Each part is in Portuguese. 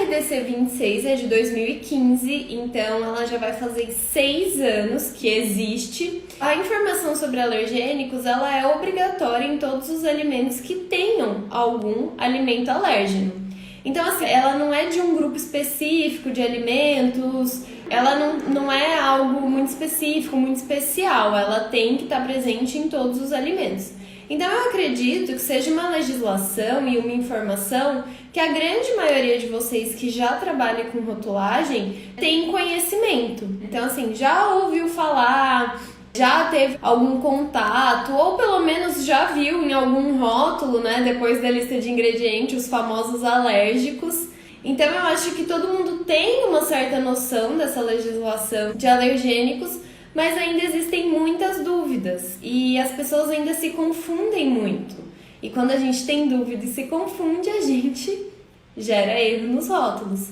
RDC 26 é de 2015, então ela já vai fazer 6 anos que existe. A informação sobre alergênicos, ela é obrigatória em todos os alimentos que tenham algum alimento alérgeno. Então, assim, ela não é de um grupo específico de alimentos, ela não é algo muito específico, muito especial, ela tem que estar presente em todos os alimentos. Então eu acredito que seja uma legislação e uma informação que a grande maioria de vocês que já trabalham com rotulagem tem conhecimento. Então assim, já ouviu falar, já teve algum contato ou pelo menos já viu em algum rótulo, né, depois da lista de ingredientes, os famosos alérgicos. Então eu acho que todo mundo tem uma certa noção dessa legislação de alergênicos, mas ainda existem muitas dúvidas e as pessoas ainda se confundem muito. E quando a gente tem dúvida e se confunde, a gente gera erro nos rótulos.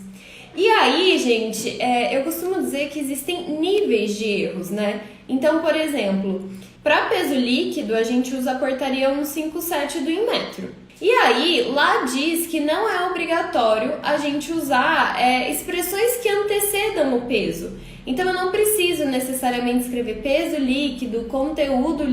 E aí, gente, eu costumo dizer que existem níveis de erros, né? Então, por exemplo, para peso líquido, a gente usa a portaria 157 do Inmetro. E aí, lá diz que não é obrigatório a gente usar expressões que antecedam o peso. Então, eu não preciso necessariamente escrever peso líquido, conteúdo,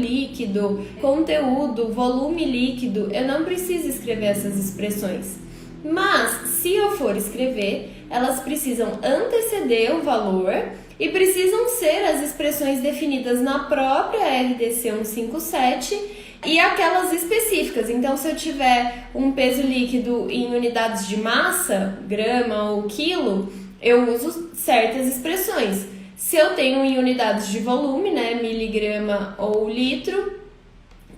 volume líquido. Eu não preciso escrever essas expressões. Mas, se eu for escrever, elas precisam anteceder o valor e precisam ser as expressões definidas na própria RDC 157 e aquelas específicas. Então, se eu tiver um peso líquido em unidades de massa, grama ou quilo, eu uso certas expressões. Se eu tenho em unidades de volume, né, miligrama ou litro,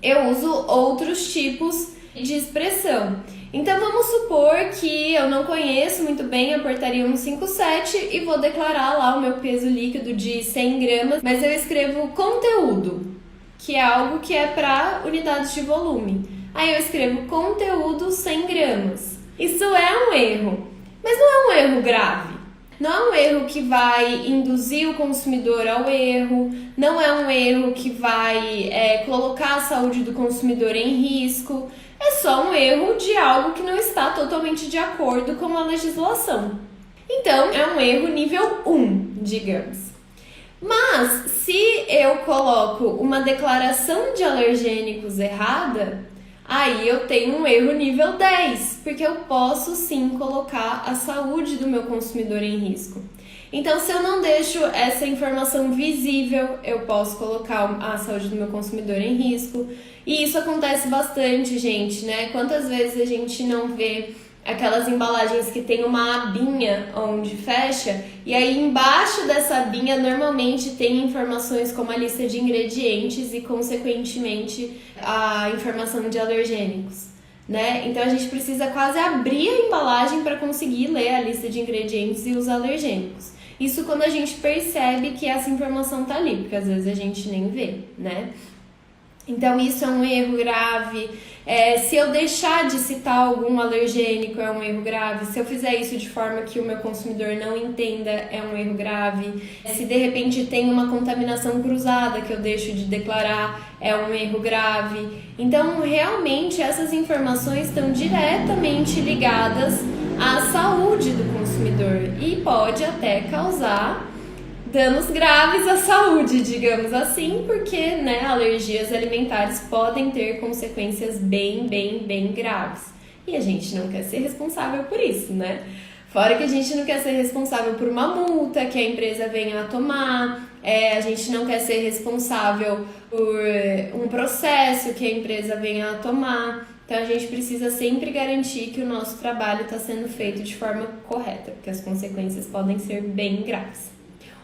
eu uso outros tipos de expressão. Então, vamos supor que eu não conheço muito bem a portaria 157 e vou declarar lá o meu peso líquido de 100 gramas, mas eu escrevo conteúdo, que é algo que é para unidades de volume. Aí eu escrevo conteúdo 100 gramas. Isso é um erro, mas não é um erro grave. Não é um erro que vai induzir o consumidor ao erro, não é um erro que vai colocar a saúde do consumidor em risco. É só um erro de algo que não está totalmente de acordo com a legislação. Então, é um erro nível 1, digamos. Mas, se eu coloco uma declaração de alergênicos errada, aí eu tenho um erro nível 10, porque eu posso sim colocar a saúde do meu consumidor em risco. Então, se eu não deixo essa informação visível, eu posso colocar a saúde do meu consumidor em risco. E isso acontece bastante, gente, né? Quantas vezes a gente não vê aquelas embalagens que tem uma abinha onde fecha, e aí embaixo dessa abinha normalmente tem informações como a lista de ingredientes e, consequentemente, a informação de alergênicos, né? Então a gente precisa quase abrir a embalagem para conseguir ler a lista de ingredientes e os alergênicos. Isso quando a gente percebe que essa informação tá ali, porque às vezes a gente nem vê, né? Então isso é um erro grave. Se eu deixar de citar algum alergênico, é um erro grave. Se eu fizer isso de forma que o meu consumidor não entenda, é um erro grave. Se de repente tem uma contaminação cruzada que eu deixo de declarar, é um erro grave. Então realmente essas informações estão diretamente ligadas à saúde do consumidor e pode até causar danos graves à saúde, digamos assim, porque, né, alergias alimentares podem ter consequências bem graves. E a gente não quer ser responsável por isso, né? Fora que a gente não quer ser responsável por uma multa que a empresa venha a tomar, a gente não quer ser responsável por um processo que a empresa venha a tomar. Então a gente precisa sempre garantir que o nosso trabalho está sendo feito de forma correta, porque as consequências podem ser bem graves.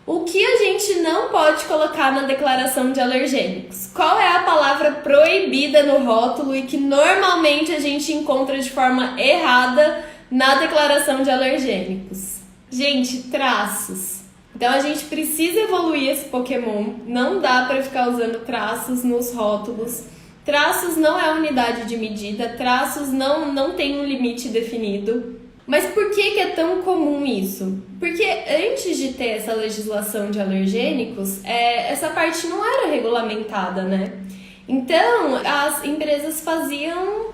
O que a gente não pode colocar na declaração de alergênicos? Qual é a palavra proibida no rótulo e que normalmente a gente encontra de forma errada na declaração de alergênicos? Gente, traços. Então a gente precisa evoluir esse Pokémon, não dá para ficar usando traços nos rótulos. Traços não é unidade de medida, traços não tem um limite definido. Mas por que é tão comum isso? Porque antes de ter essa legislação de alergênicos, essa parte não era regulamentada, né? Então, as empresas faziam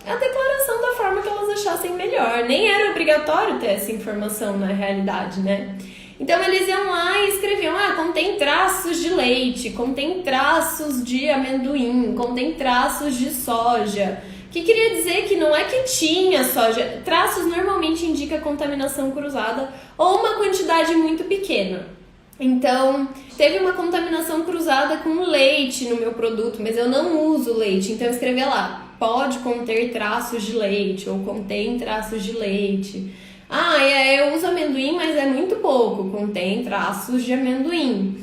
a declaração da forma que elas achassem melhor. Nem era obrigatório ter essa informação na realidade, né? Então eles iam lá e escreviam, contém traços de leite, contém traços de amendoim, contém traços de soja. Que queria dizer que não é que tinha soja. Traços normalmente indica contaminação cruzada ou uma quantidade muito pequena. Então, teve uma contaminação cruzada com leite no meu produto, mas eu não uso leite. Então eu escrevi lá, pode conter traços de leite ou contém traços de leite. Eu uso amendoim, mas é muito pouco, contém traços de amendoim.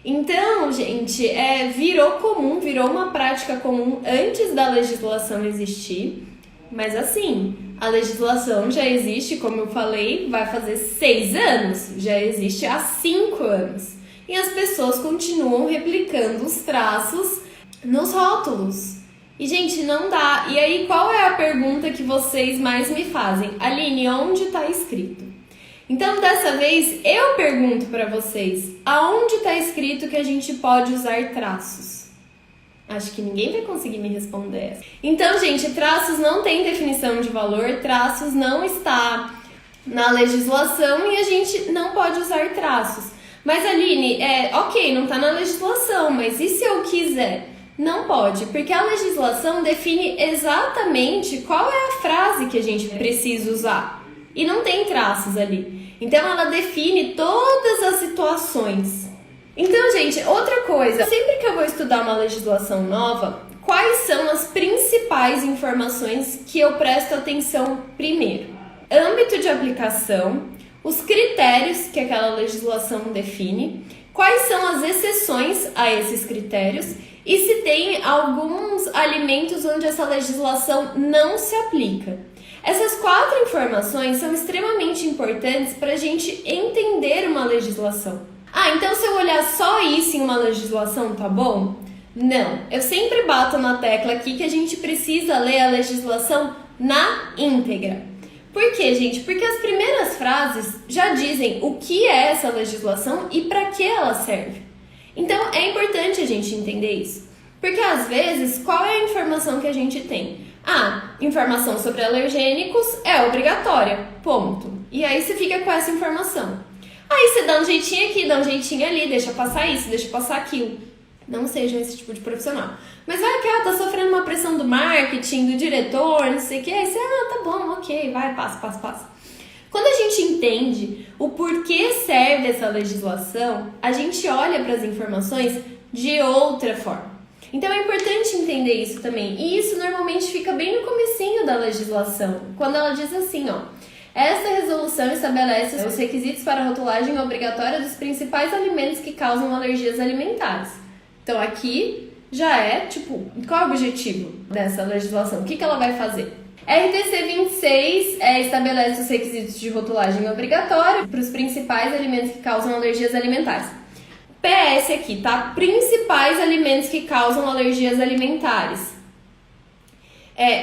Então, gente, virou comum, virou uma prática comum antes da legislação existir. Mas assim, a legislação já existe, como eu falei, vai fazer 6 anos, já existe há 5 anos. E as pessoas continuam replicando os traços nos rótulos. E, gente, não dá. E aí, qual é a pergunta que vocês mais me fazem? Aline, onde está escrito? Então, dessa vez, eu pergunto para vocês, aonde está escrito que a gente pode usar traços? Acho que ninguém vai conseguir me responder. Então, gente, traços não tem definição de valor, traços não está na legislação e a gente não pode usar traços. Mas, Aline, ok, não está na legislação, mas e se eu quiser? Não pode, porque a legislação define exatamente qual é a frase que a gente precisa usar. E não tem traços ali. Então, ela define todas as situações. Então, gente, outra coisa. Sempre que eu vou estudar uma legislação nova, quais são as principais informações que eu presto atenção primeiro? Âmbito de aplicação, os critérios que aquela legislação define, quais são as exceções a esses critérios e se tem alguns alimentos onde essa legislação não se aplica. Essas 4 informações são extremamente importantes para a gente entender uma legislação. Então se eu olhar só isso em uma legislação, tá bom? Não, eu sempre bato na tecla aqui que a gente precisa ler a legislação na íntegra. Por quê, gente? Porque as primeiras frases já dizem o que é essa legislação e para que ela serve. Então, é importante a gente entender isso. Porque, às vezes, qual é a informação que a gente tem? Informação sobre alergênicos é obrigatória, ponto. E aí você fica com essa informação. Aí você dá um jeitinho aqui, dá um jeitinho ali, deixa passar isso, deixa passar aquilo. Não sejam esse tipo de profissional. Mas vai que tá sofrendo uma pressão do marketing, do diretor, não sei o que. Aí você, tá bom, ok, vai, passa. Quando a gente entende o porquê serve essa legislação, a gente olha para as informações de outra forma. Então é importante entender isso também. E isso normalmente fica bem no comecinho da legislação, quando ela diz assim, essa resolução estabelece os requisitos para a rotulagem obrigatória dos principais alimentos que causam alergias alimentares. Então aqui já é, qual é o objetivo dessa legislação? O que ela vai fazer? RDC 26 estabelece os requisitos de rotulagem obrigatória para os principais alimentos que causam alergias alimentares. PS aqui, tá? Principais alimentos que causam alergias alimentares.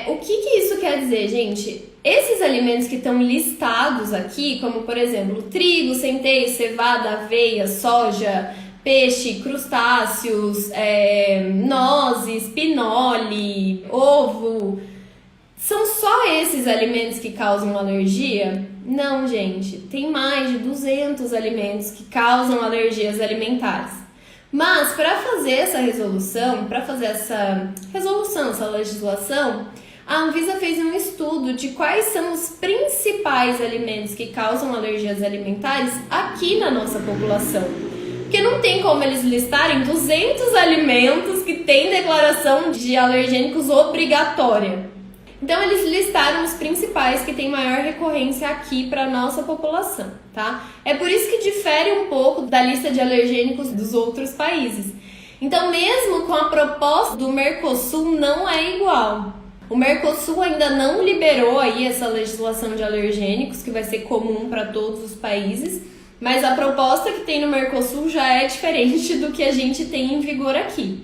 O que isso quer dizer, gente? Esses alimentos que estão listados aqui, como por exemplo, trigo, centeio, cevada, aveia, soja, peixe, crustáceos, nozes, pinole, ovo, são só esses alimentos que causam alergia? Não, gente. Tem mais de 200 alimentos que causam alergias alimentares. Mas, para fazer essa resolução, essa legislação, a Anvisa fez um estudo de quais são os principais alimentos que causam alergias alimentares aqui na nossa população. Porque não tem como eles listarem 200 alimentos que têm declaração de alergênicos obrigatória. Então, eles listaram os principais que têm maior recorrência aqui para a nossa população, tá? É por isso que difere um pouco da lista de alergênicos dos outros países. Então, mesmo com a proposta do Mercosul, não é igual. O Mercosul ainda não liberou aí essa legislação de alergênicos, que vai ser comum para todos os países, mas a proposta que tem no Mercosul já é diferente do que a gente tem em vigor aqui.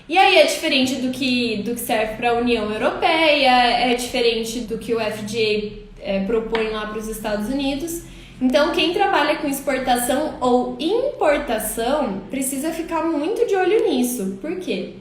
E aí é diferente do que serve para a União Europeia, é diferente do que o FDA propõe lá para os Estados Unidos. Então, quem trabalha com exportação ou importação precisa ficar muito de olho nisso. Por quê?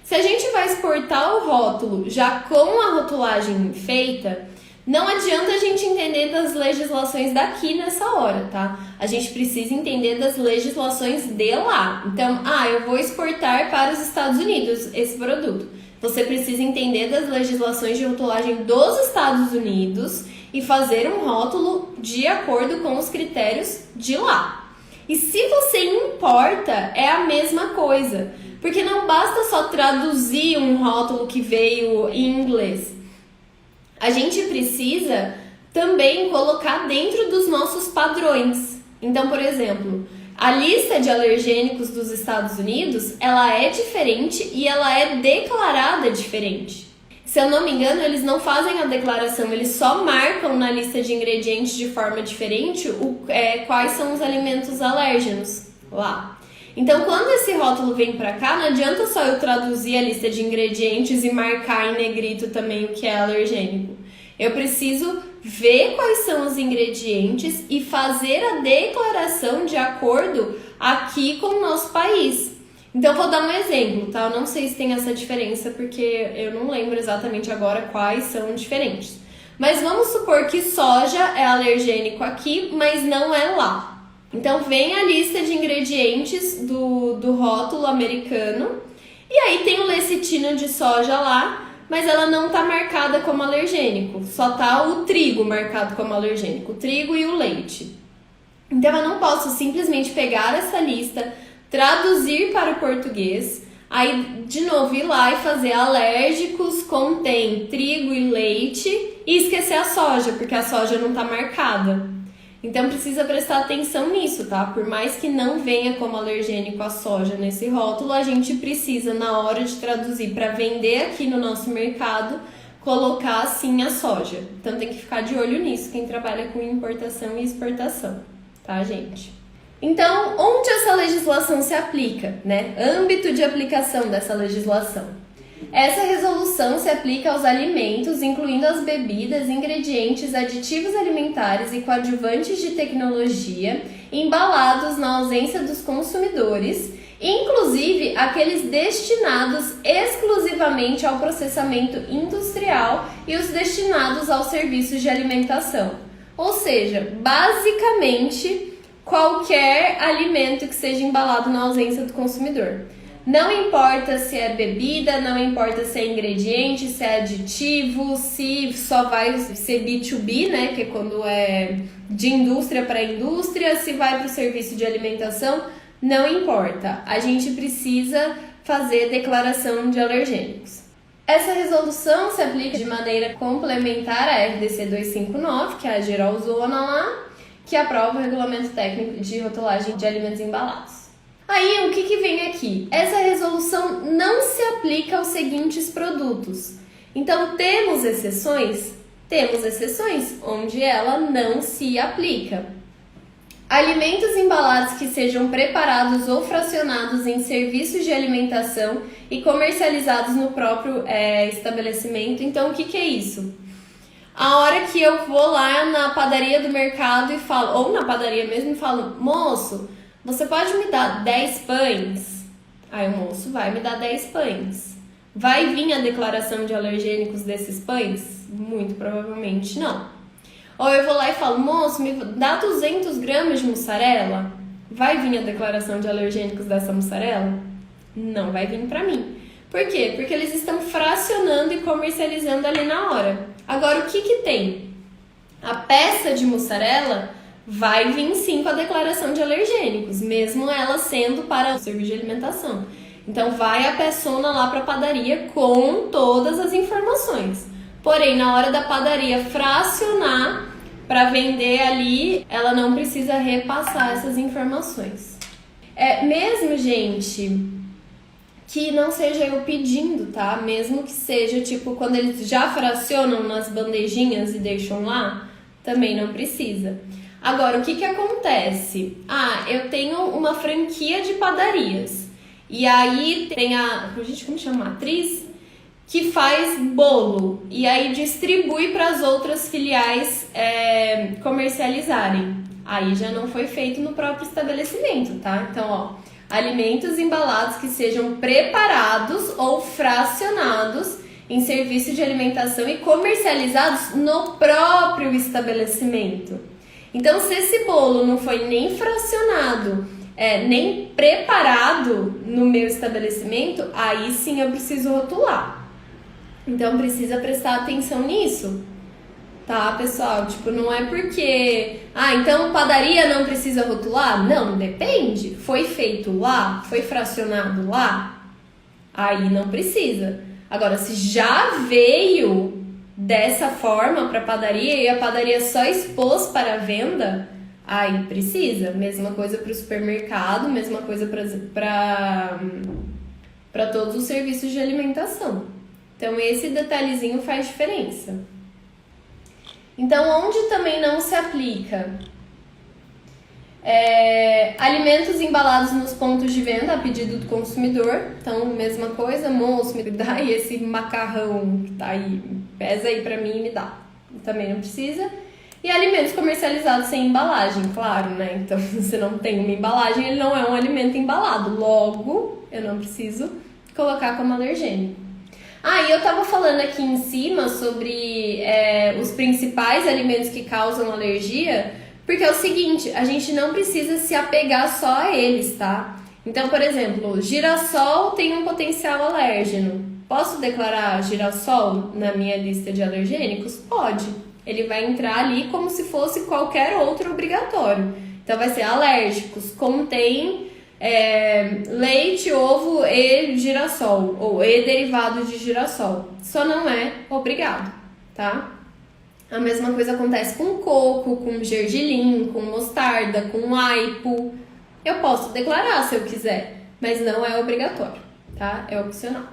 Se a gente vai exportar o rótulo já com a rotulagem feita, Não adianta a gente entender das legislações daqui nessa hora, tá? A gente precisa entender das legislações de lá. Então, eu vou exportar para os Estados Unidos esse produto. Você precisa entender das legislações de rotulagem dos Estados Unidos e fazer um rótulo de acordo com os critérios de lá. E se você importa, é a mesma coisa, porque não basta só traduzir um rótulo que veio em inglês. A gente precisa também colocar dentro dos nossos padrões. Então, por exemplo, a lista de alergênicos dos Estados Unidos, ela é diferente e ela é declarada diferente. Se eu não me engano, eles não fazem a declaração, eles só marcam na lista de ingredientes de forma diferente quais são os alimentos alérgenos lá. Então, quando esse rótulo vem para cá, não adianta só eu traduzir a lista de ingredientes e marcar em negrito também o que é alergênico. Eu preciso ver quais são os ingredientes e fazer a declaração de acordo aqui com o nosso país. Então, vou dar um exemplo, tá? Eu não sei se tem essa diferença, porque eu não lembro exatamente agora quais são diferentes. Mas vamos supor que soja é alergênico aqui, mas não é lá. Então, vem a lista de ingredientes do rótulo americano, e aí tem o lecitina de soja lá, mas ela não está marcada como alergênico, só está o trigo marcado como alergênico, o trigo e o leite. Então, eu não posso simplesmente pegar essa lista, traduzir para o português, aí de novo ir lá e fazer alérgicos contém trigo e leite e esquecer a soja, porque a soja não está marcada. Então precisa prestar atenção nisso, tá? Por mais que não venha como alergênico a soja nesse rótulo, a gente precisa, na hora de traduzir para vender aqui no nosso mercado, colocar sim a soja. Então tem que ficar de olho nisso, quem trabalha com importação e exportação, tá, gente? Então, onde essa legislação se aplica, né? Âmbito de aplicação dessa legislação. Essa resolução se aplica aos alimentos, incluindo as bebidas, ingredientes, aditivos alimentares e coadjuvantes de tecnologia, embalados na ausência dos consumidores, inclusive aqueles destinados exclusivamente ao processamento industrial e os destinados aos serviços de alimentação. Ou seja, basicamente, qualquer alimento que seja embalado na ausência do consumidor. Não importa se é bebida, não importa se é ingrediente, se é aditivo, se só vai ser B2B, né, que é quando é de indústria para indústria, se vai para o serviço de alimentação, não importa. A gente precisa fazer declaração de alergênicos. Essa resolução se aplica de maneira complementar à RDC 259, que é a geralzona lá, que aprova o regulamento técnico de rotulagem de alimentos embalados. Aí, o que vem aqui? Essa resolução não se aplica aos seguintes produtos. Então, temos exceções? Temos exceções onde ela não se aplica. Alimentos embalados que sejam preparados ou fracionados em serviços de alimentação e comercializados no próprio estabelecimento. Então, o que é isso? A hora que eu vou lá na padaria do mercado e falo, ou na padaria mesmo, e falo, moço, você pode me dar 10 pães? Aí o moço vai me dar 10 pães. Vai vir a declaração de alergênicos desses pães? Muito provavelmente não. Ou eu vou lá e falo, moço, me dá 200 gramas de mussarela? Vai vir a declaração de alergênicos dessa mussarela? Não vai vir para mim. Por quê? Porque eles estão fracionando e comercializando ali na hora. Agora, o que tem? A peça de mussarela vai vir sim com a declaração de alergênicos, mesmo ela sendo para o serviço de alimentação. Então, vai a peçona lá para a padaria com todas as informações. Porém, na hora da padaria fracionar para vender ali, ela não precisa repassar essas informações. Mesmo, gente, que não seja eu pedindo, tá? Mesmo que seja, tipo, quando eles já fracionam nas bandejinhas e deixam lá, também não precisa. Agora, o que acontece? Eu tenho uma franquia de padarias. E aí tem como chama? A atriz que faz bolo. E aí distribui para as outras filiais comercializarem. Aí já não foi feito no próprio estabelecimento, tá? Então, alimentos embalados que sejam preparados ou fracionados em serviço de alimentação e comercializados no próprio estabelecimento. Então, se esse bolo não foi nem fracionado, nem preparado no meu estabelecimento, aí sim eu preciso rotular. Então, precisa prestar atenção nisso. Tá, pessoal? Tipo, não é porque... então padaria não precisa rotular? Não, depende. Foi feito lá? Foi fracionado lá? Aí não precisa. Agora, se já veio dessa forma para padaria e a padaria só expôs para venda, aí precisa. Mesma coisa para o supermercado, mesma coisa para todos os serviços de alimentação. Então, esse detalhezinho faz diferença. Então, onde também não se aplica? Alimentos embalados nos pontos de venda a pedido do consumidor. Então, mesma coisa, moço, me dá aí esse macarrão que tá aí, pesa aí pra mim e me dá. Também não precisa. E alimentos comercializados sem embalagem, claro, né? Então, se não tem uma embalagem, ele não é um alimento embalado. Logo, eu não preciso colocar como alergênico. E eu tava falando aqui em cima sobre os principais alimentos que causam alergia, porque é o seguinte, a gente não precisa se apegar só a eles, tá? Então, por exemplo, girassol tem um potencial alérgeno. Posso declarar girassol na minha lista de alergênicos? Pode. Ele vai entrar ali como se fosse qualquer outro obrigatório. Então, vai ser alérgicos, contém... leite, ovo e girassol, ou e derivado de girassol. Só não é obrigado, tá? A mesma coisa acontece com coco, com gergelim, com mostarda, com aipo. Eu posso declarar se eu quiser, mas não é obrigatório, tá? É opcional.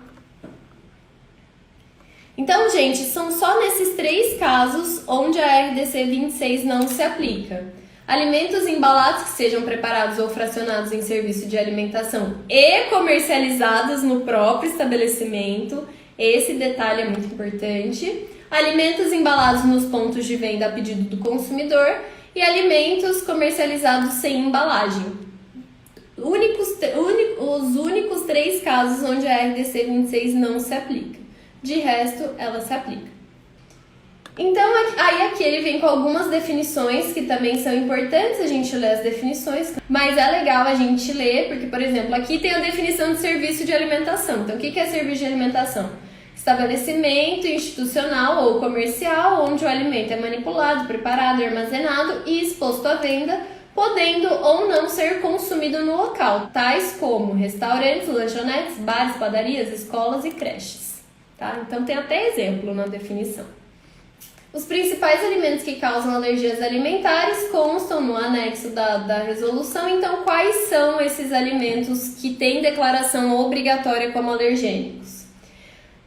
Então, gente, são só nesses 3 casos onde a RDC 26 não se aplica. Alimentos embalados que sejam preparados ou fracionados em serviço de alimentação e comercializados no próprio estabelecimento. Esse detalhe é muito importante. Alimentos embalados nos pontos de venda a pedido do consumidor e alimentos comercializados sem embalagem. Os únicos 3 casos onde a RDC 26 não se aplica. De resto, ela se aplica. Então, aí aqui ele vem com algumas definições que também são importantes a gente ler as definições, mas é legal a gente ler, porque, por exemplo, aqui tem a definição de serviço de alimentação. Então, o que é serviço de alimentação? Estabelecimento institucional ou comercial, onde o alimento é manipulado, preparado, armazenado e exposto à venda, podendo ou não ser consumido no local, tais como restaurantes, lanchonetes, bares, padarias, escolas e creches. Tá? Então, tem até exemplo na definição. Os principais alimentos que causam alergias alimentares constam no anexo da resolução. Então, quais são esses alimentos que têm declaração obrigatória como alergênicos?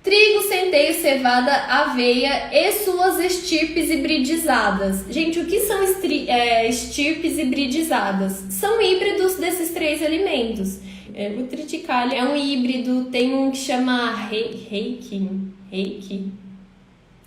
Trigo, centeio, cevada, aveia e suas estirpes hibridizadas. Gente, o que são estirpes hibridizadas? São híbridos desses 3 alimentos. O triticale é um híbrido, tem um que chama reiki,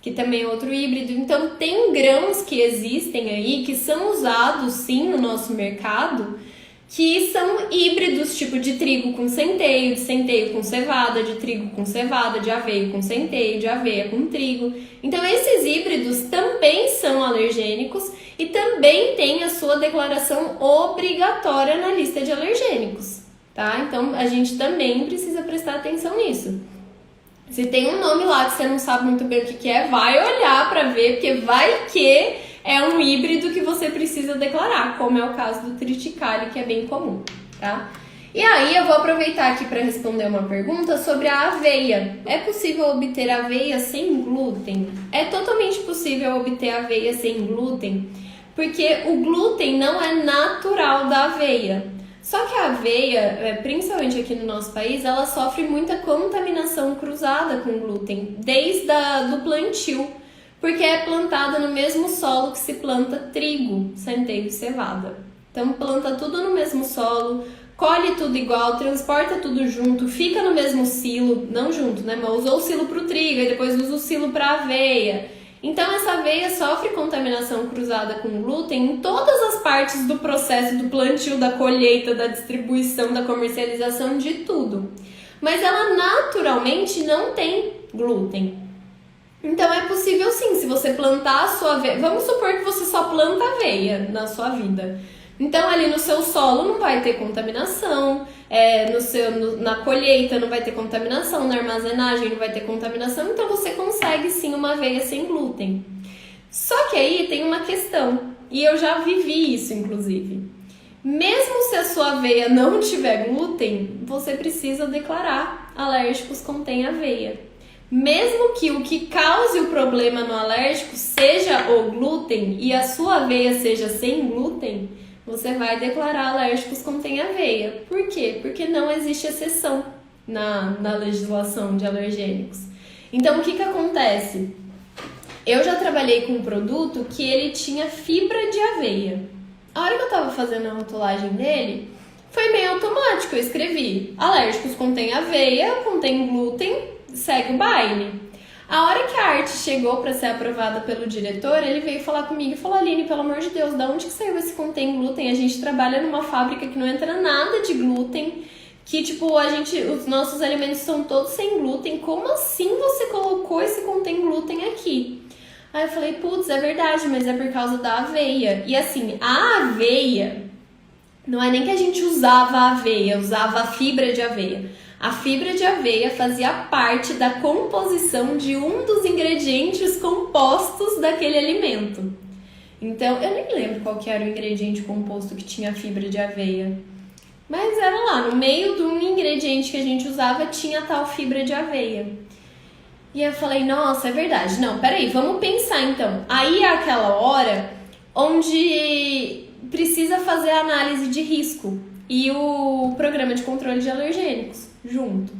que também é outro híbrido. Então, tem grãos que existem aí, que são usados sim no nosso mercado, que são híbridos, tipo de trigo com centeio, de centeio com cevada, de trigo com cevada, de aveia com centeio, de aveia com trigo. Então, esses híbridos também são alergênicos e também têm a sua declaração obrigatória na lista de alergênicos, tá? Então, a gente também precisa prestar atenção nisso. Se tem um nome lá que você não sabe muito bem o que é, vai olhar para ver, porque vai que é um híbrido que você precisa declarar, como é o caso do triticale, que é bem comum, tá? E aí eu vou aproveitar aqui para responder uma pergunta sobre a aveia. É possível obter aveia sem glúten? É totalmente possível obter aveia sem glúten, porque o glúten não é natural da aveia. Só que a aveia, principalmente aqui no nosso país, ela sofre muita contaminação cruzada com glúten, desde do plantio, porque é plantada no mesmo solo que se planta trigo, centeio e cevada. Então planta tudo no mesmo solo, colhe tudo igual, transporta tudo junto, fica no mesmo silo, não junto, né? Mas usou o silo para o trigo e depois usa o silo para a aveia. Então, essa aveia sofre contaminação cruzada com glúten em todas as partes do processo do plantio, da colheita, da distribuição, da comercialização, de tudo. Mas ela naturalmente não tem glúten. Então é possível sim, se você plantar a sua aveia. Vamos supor que você só planta aveia na sua vida. Então ali no seu solo não vai ter contaminação, na colheita não vai ter contaminação, na armazenagem não vai ter contaminação, então você consegue sim uma aveia sem glúten. Só que aí tem uma questão, e eu já vivi isso inclusive. Mesmo se a sua aveia não tiver glúten, você precisa declarar: alérgicos contém aveia. Mesmo que o que cause o problema no alérgico seja o glúten e a sua aveia seja sem glúten, você vai declarar: alérgicos contém aveia. Por quê? Porque não existe exceção na legislação de alergênicos. Então, o que acontece? Eu já trabalhei com um produto que ele tinha fibra de aveia. A hora que eu tava fazendo a rotulagem dele, foi meio automático. Eu escrevi: alérgicos contém aveia, contém glúten, segue o baile. A hora que a arte chegou para ser aprovada pelo diretor, ele veio falar comigo e falou: Aline, pelo amor de Deus, da onde que saiu esse contém glúten? A gente trabalha numa fábrica que não entra nada de glúten, que tipo, os nossos alimentos são todos sem glúten. Como assim você colocou esse contém glúten aqui? Aí eu falei: putz, é verdade, mas é por causa da aveia. E assim, a aveia, não é nem que a gente usava a aveia, usava a fibra de aveia. A fibra de aveia fazia parte da composição de um dos ingredientes compostos daquele alimento. Então, eu nem lembro qual que era o ingrediente composto que tinha fibra de aveia. Mas era lá, no meio de um ingrediente que a gente usava, tinha a tal fibra de aveia. E eu falei: nossa, é verdade. Não, peraí, vamos pensar então. Aí é aquela hora onde precisa fazer a análise de risco e o programa de controle de alergênicos junto.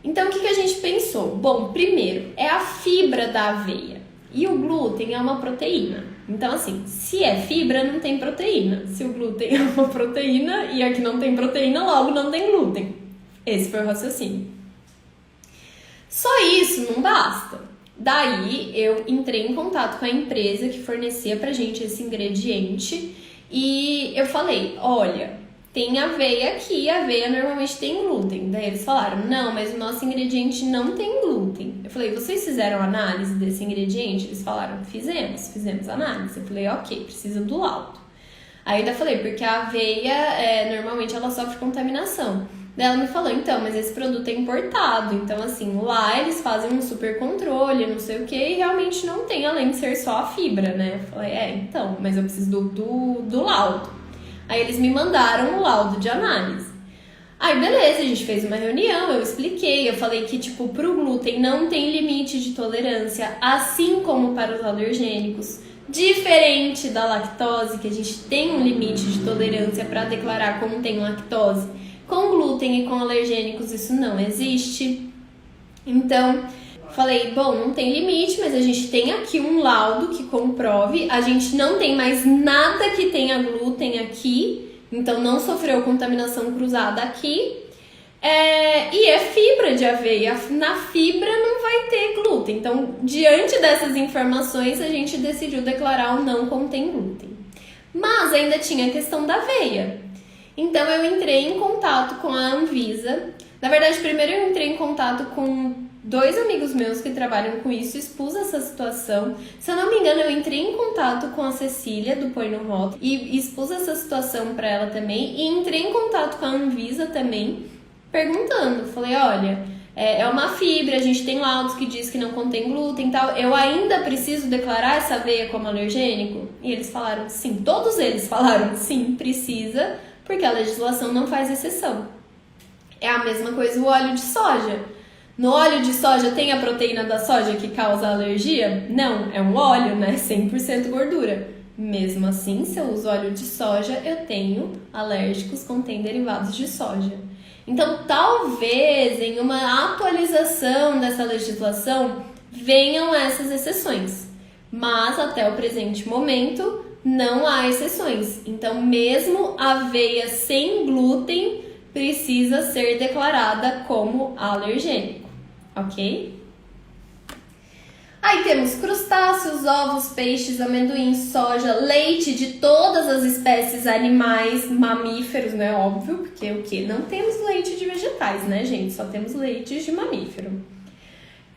Então, o que a gente pensou? Bom, primeiro, é a fibra da aveia. E o glúten é uma proteína. Então, assim, se é fibra, não tem proteína. Se o glúten é uma proteína e aqui não tem proteína, logo não tem glúten. Esse foi o raciocínio. Só isso não basta. Daí, eu entrei em contato com a empresa que fornecia pra gente esse ingrediente e eu falei: olha, tem aveia aqui, a aveia normalmente tem glúten. Daí eles falaram: não, mas o nosso ingrediente não tem glúten. Eu falei: vocês fizeram análise desse ingrediente? Eles falaram: fizemos análise. Eu falei: ok, precisa do laudo. Aí eu ainda falei: porque a aveia, normalmente ela sofre contaminação. Daí ela me falou: então, mas esse produto é importado, então assim, lá eles fazem um super controle, não sei o que, e realmente não tem, além de ser só a fibra, né? Eu falei: então, mas eu preciso do laudo. Aí eles me mandaram o laudo de análise. Aí beleza, a gente fez uma reunião, eu expliquei, eu falei que tipo, pro glúten não tem limite de tolerância, assim como para os alergênicos. Diferente da lactose, que a gente tem um limite de tolerância para declarar como tem lactose, com glúten e com alergênicos isso não existe. Então, falei: bom, não tem limite, mas a gente tem aqui um laudo que comprove, a gente não tem mais nada que tenha glúten aqui, então não sofreu contaminação cruzada aqui, e é fibra de aveia, na fibra não vai ter glúten. Então, diante dessas informações, a gente decidiu declarar o não contém glúten. Mas ainda tinha a questão da aveia. Então, eu entrei em contato com a Anvisa. Na verdade, primeiro eu entrei em contato com 2 amigos meus que trabalham com isso, expus essa situação. Se eu não me engano, eu entrei em contato com a Cecília, do Põe no Rótulo, e expus essa situação para ela também. E entrei em contato com a Anvisa também, perguntando. Falei: olha, é uma fibra, a gente tem laudos que diz que não contém glúten e tal. Eu ainda preciso declarar essa aveia como alergênico? E eles falaram sim. Todos eles falaram sim, precisa, porque a legislação não faz exceção. É a mesma coisa o óleo de soja. No óleo de soja tem a proteína da soja que causa alergia? Não, é um óleo, né? 100% gordura. Mesmo assim, se eu uso óleo de soja, eu tenho alérgicos contém derivados de soja. Então, talvez em uma atualização dessa legislação venham essas exceções. Mas até o presente momento não há exceções. Então, mesmo aveia sem glúten precisa ser declarada como alergênico, ok? Aí temos crustáceos, ovos, peixes, amendoim, soja, leite de todas as espécies animais, mamíferos, né? Óbvio, porque o quê? Não temos leite de vegetais, né, gente? Só temos leite de mamífero.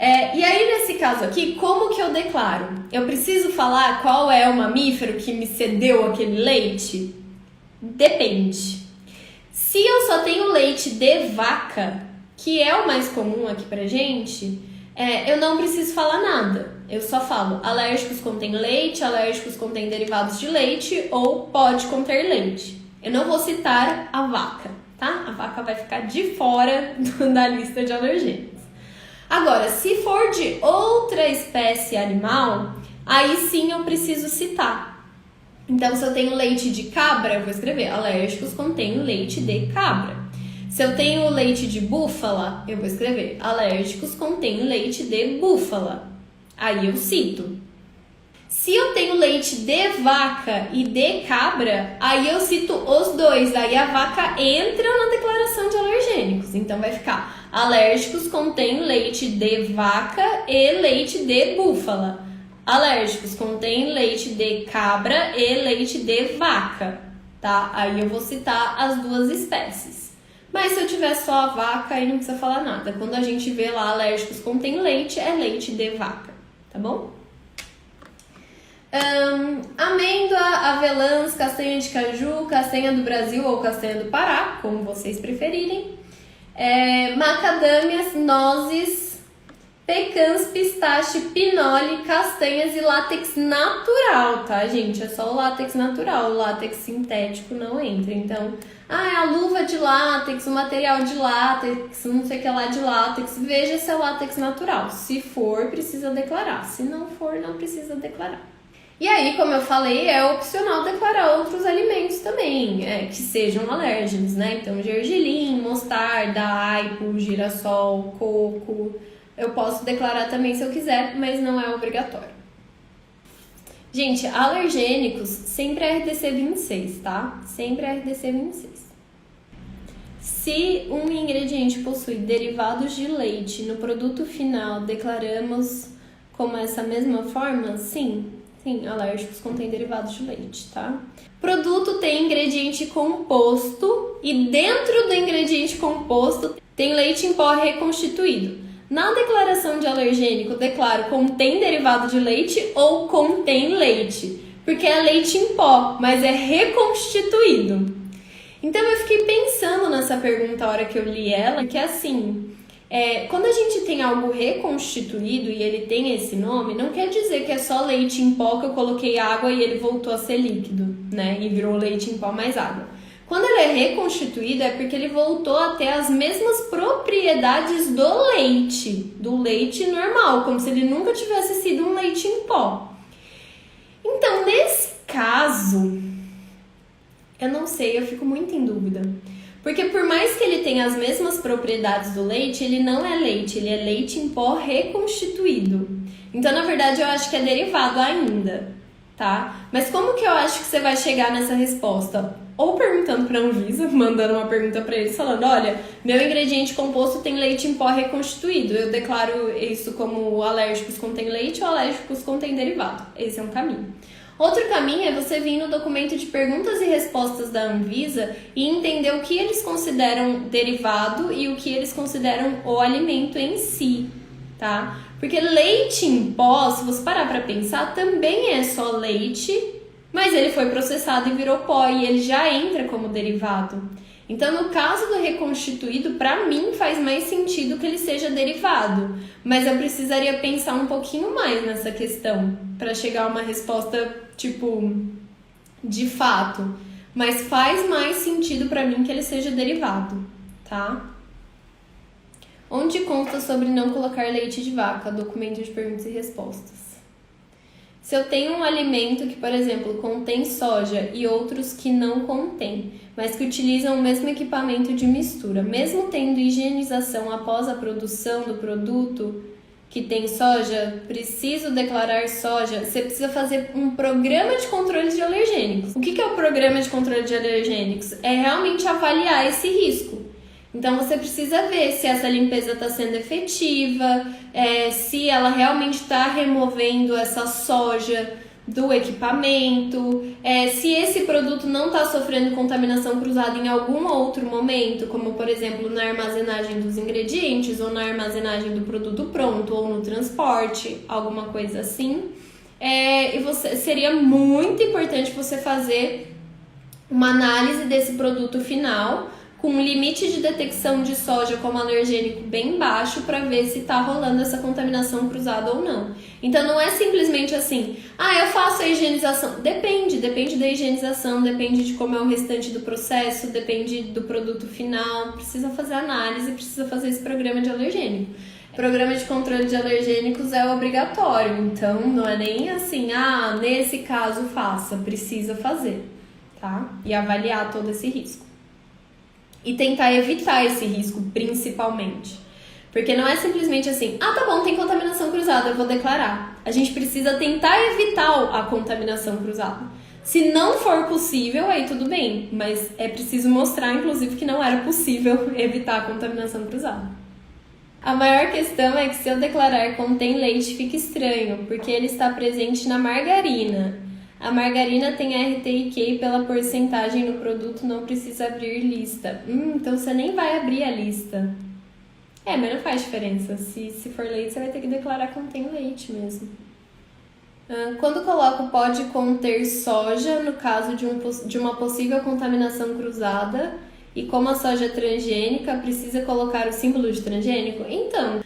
E aí, nesse caso aqui, como que eu declaro? Eu preciso falar qual é o mamífero que me cedeu aquele leite? Depende. Se eu só tenho leite de vaca, que é o mais comum aqui pra gente, eu não preciso falar nada. Eu só falo alérgicos contém leite, alérgicos contém derivados de leite ou pode conter leite. Eu não vou citar a vaca, tá? A vaca vai ficar de fora da lista de alergênicos. Agora, se for de outra espécie animal, aí sim eu preciso citar. Então, se eu tenho leite de cabra, eu vou escrever alérgicos contém leite de cabra. Se eu tenho leite de búfala, eu vou escrever alérgicos contém leite de búfala. Aí eu cito. Se eu tenho leite de vaca e de cabra, aí eu cito os dois. Aí a vaca entra na declaração de alergênicos. Então vai ficar alérgicos contém leite de vaca e leite de búfala. Alérgicos contém leite de cabra e leite de vaca, tá? Aí eu vou citar as duas espécies. Mas se eu tiver só a vaca, aí não precisa falar nada. Quando a gente vê lá alérgicos contém leite, é leite de vaca, tá bom? Amêndoa, avelãs, castanha de caju, castanha do Brasil ou castanha do Pará, como vocês preferirem. Macadâmias, nozes, pecãs, pistache, pinole, castanhas e látex natural, tá, gente? É só o látex natural, o látex sintético não entra. Então, a luva de látex, o material de látex, não sei o que lá de látex, veja se é látex natural. Se for, precisa declarar. Se não for, não precisa declarar. E aí, como eu falei, é opcional declarar outros alimentos também, que sejam alérgenos, né? Então, gergelim, mostarda, aipo, girassol, coco. Eu posso declarar também se eu quiser, mas não é obrigatório. Gente, alergênicos sempre é RDC 26, tá? Sempre é RDC 26. Se um ingrediente possui derivados de leite no produto final, declaramos como essa mesma forma? Sim. Sim, alérgicos contêm derivados de leite, tá? Produto tem ingrediente composto e dentro do ingrediente composto tem leite em pó reconstituído. Na declaração de alergênico, declaro contém derivado de leite ou contém leite, porque é leite em pó, mas é reconstituído. Então eu fiquei pensando nessa pergunta a hora que eu li ela, que é assim, quando a gente tem algo reconstituído e ele tem esse nome, não quer dizer que é só leite em pó que eu coloquei água e ele voltou a ser líquido, né? E virou leite em pó mais água. Quando ele é reconstituído é porque ele voltou a ter as mesmas propriedades do leite normal, como se ele nunca tivesse sido um leite em pó. Então, nesse caso, eu não sei, eu fico muito em dúvida. Porque por mais que ele tenha as mesmas propriedades do leite, ele não é leite, ele é leite em pó reconstituído. Então, na verdade, eu acho que é derivado ainda, tá? Mas como que eu acho que você vai chegar nessa resposta? Ou perguntando para a Anvisa, mandando uma pergunta para eles, falando, olha, meu ingrediente composto tem leite em pó reconstituído. Eu declaro isso como alérgicos contém leite ou alérgicos contém derivado. Esse é um caminho. Outro caminho é você vir no documento de perguntas e respostas da Anvisa e entender o que eles consideram derivado e o que eles consideram o alimento em si, tá? Porque leite em pó, se você parar para pensar, também é só leite, mas ele foi processado e virou pó e ele já entra como derivado. Então, no caso do reconstituído, para mim faz mais sentido que ele seja derivado, mas eu precisaria pensar um pouquinho mais nessa questão para chegar a uma resposta, tipo, de fato. Mas faz mais sentido para mim que ele seja derivado, tá? Onde consta sobre não colocar leite de vaca? Documento de perguntas e respostas. Se eu tenho um alimento que, por exemplo, contém soja e outros que não contém, mas que utilizam o mesmo equipamento de mistura, mesmo tendo higienização após a produção do produto que tem soja, preciso declarar soja, você precisa fazer um programa de controle de alergênicos. O que é o programa de controle de alergênicos? É realmente avaliar esse risco. Então, você precisa ver se essa limpeza está sendo efetiva, se ela realmente está removendo essa soja do equipamento, se esse produto não está sofrendo contaminação cruzada em algum outro momento, como por exemplo na armazenagem dos ingredientes, ou na armazenagem do produto pronto, ou no transporte, alguma coisa assim. Seria muito importante você fazer uma análise desse produto final, com um limite de detecção de soja como alergênico bem baixo, para ver se está rolando essa contaminação cruzada ou não. Então não é simplesmente assim, eu faço a higienização. Depende da higienização, depende de como é o restante do processo, depende do produto final, precisa fazer análise, precisa fazer esse programa de alergênico. O programa de controle de alergênicos é obrigatório, então não é nem assim, nesse caso faça, precisa fazer, tá? E avaliar todo esse risco. E tentar evitar esse risco, principalmente. Porque não é simplesmente assim, tá bom, tem contaminação cruzada, eu vou declarar. A gente precisa tentar evitar a contaminação cruzada. Se não for possível, aí tudo bem. Mas é preciso mostrar, inclusive, que não era possível evitar a contaminação cruzada. A maior questão é que se eu declarar contém leite, fica estranho, porque ele está presente na margarina. A margarina tem RTIQ pela porcentagem no produto, não precisa abrir lista. Então você nem vai abrir a lista. Mas não faz diferença. Se for leite, você vai ter que declarar que contém leite mesmo. Quando coloco pode conter soja, no caso de uma possível contaminação cruzada, e como a soja é transgênica, precisa colocar o símbolo de transgênico? Então,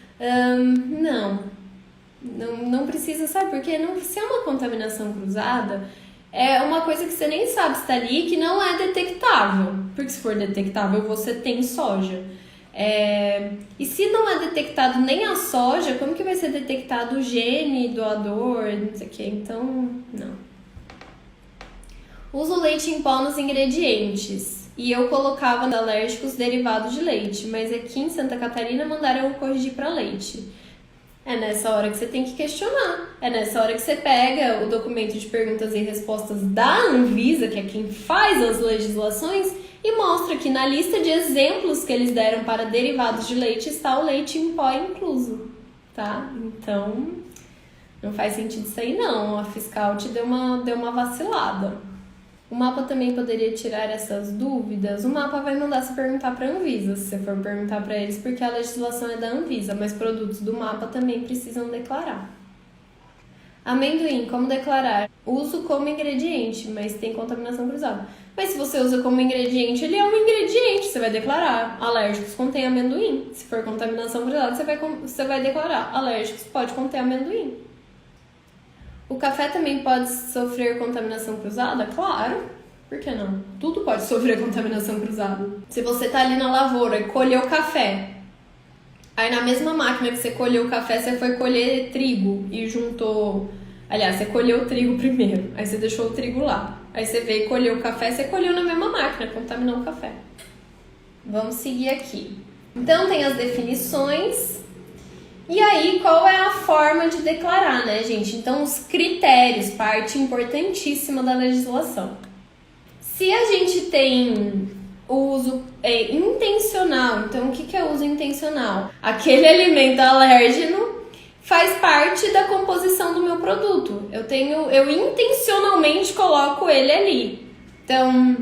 não precisa, sabe? Porque se é uma contaminação cruzada, é uma coisa que você nem sabe se está ali, que não é detectável. Porque se for detectável, você tem soja. E se não é detectado nem a soja, como que vai ser detectado o gene doador, não sei o que? Então, não. Uso leite em pó nos ingredientes. E eu colocava alérgicos derivados de leite, mas aqui em Santa Catarina mandaram eu corrigir para leite. É nessa hora que você tem que questionar. É nessa hora que você pega o documento de perguntas e respostas da Anvisa, que é quem faz as legislações, e mostra que na lista de exemplos que eles deram para derivados de leite está o leite em pó incluso, tá? Então, não faz sentido isso aí não. A fiscal te deu uma vacilada. O mapa também poderia tirar essas dúvidas. O mapa vai mandar você perguntar para a Anvisa, se você for perguntar para eles, porque a legislação é da Anvisa, mas produtos do mapa também precisam declarar. Amendoim, como declarar? Uso como ingrediente, mas tem contaminação cruzada. Mas se você usa como ingrediente, ele é um ingrediente, você vai declarar. Alérgicos contém amendoim. Se for contaminação cruzada, você vai declarar. Alérgicos pode conter amendoim. O café também pode sofrer contaminação cruzada? Claro, por que não? Tudo pode sofrer contaminação cruzada. Se você tá ali na lavoura e colheu café, aí na mesma máquina que você colheu o café, você foi colher trigo e juntou... Aliás, você colheu o trigo primeiro, aí você deixou o trigo lá. Aí você veio colher o café, você colheu na mesma máquina, contaminou o café. Vamos seguir aqui. Então tem as definições... E aí, qual é a forma de declarar, né, gente? Então, os critérios, parte importantíssima da legislação. Se a gente tem o uso intencional, então o que é uso intencional? Aquele alimento alérgeno faz parte da composição do meu produto. Eu intencionalmente coloco ele ali. Então,